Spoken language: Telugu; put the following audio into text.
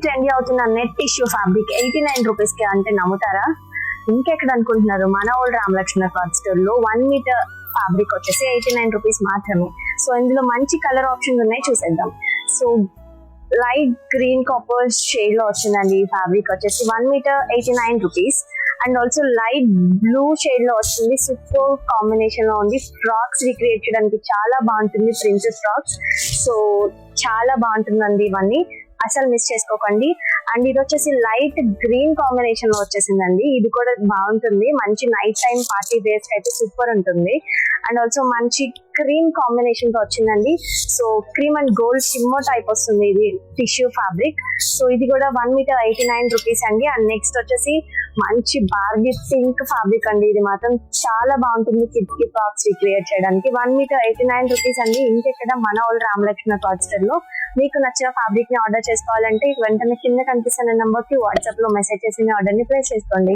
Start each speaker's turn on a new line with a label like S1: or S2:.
S1: ట్రెండీ అవుతున్న నెట్ టిష్యూ ఫ్యాబ్రిక్ 89 రూపీస్ కి అంటే నమ్ముతారా? ఇంకెక్కడ అనుకుంటున్నారు? మన ఓల్డ్ రామలక్ష్మణ క్లాత్ స్టోర్ లో 1 మీటర్ ఫ్యాబ్రిక్ వచ్చేసి 89 రూపీస్ మాత్రమే. సో ఇందులో మంచి కలర్ ఆప్షన్స్ ఉన్నాయి, చూసేద్దాం. So light green copper shade లో వచ్చిందండి ఈ ఫ్యాబ్రిక్ వచ్చేసి 1 metre 89 rupees. And also light blue shade లో వస్తుంది, సూపర్ కాంబినేషన్ లో ఉంది. ఫ్రాక్స్ రిక్రియేట్ చేయడానికి చాలా బాగుంటుంది, ప్రిన్సెస్ ఫ్రాక్స్. సో చాలా బాగుంటుందండి, ఇవన్నీ అసలు మిస్ చేసుకోకండి. అండ్ ఇది వచ్చేసి లైట్ గ్రీన్ కాంబినేషన్ లో వచ్చేసిందండి, ఇది కూడా బాగుంటుంది. మంచి నైట్ టైం పార్టీ వేర్స్ అయితే సూపర్ ఉంటుంది. అండ్ ఆల్సో మంచి క్రీమ్ కాంబినేషన్ తో వచ్చిందండి. So cream and gold shimmer type వస్తుంది ఇది టిష్యూ ఫ్యాబ్రిక్. సో ఇది కూడా 1 మీటర్ 89 రూపీస్ అండి. అండ్ నెక్స్ట్ వచ్చేసి మంచి బార్బీ పింక్ ఫ్యాబ్రిక్ అండి, ఇది మాత్రం చాలా బాగుంటుంది కిడ్స్ కి ఫ్రాక్స్ రిక్రియేట్ చేయడానికి. 1 మీటర్ 89 రూపీస్ అండి. ఇంకెక్కడ మన ఓల్డ్ రామలక్ష్మణ క్లాత్ స్టోర్ లో. మీకు నచ్చిన ఫ్యాబ్రిక్ ని ఆర్డర్ చేసుకోవాలంటే వెంటనే కింద కనిపిస్తున్న నెంబర్ కి వాట్సాప్ లో మెసేజ్ చేసి మీ ఆర్డర్ ని ప్లేస్ చేసుకోండి.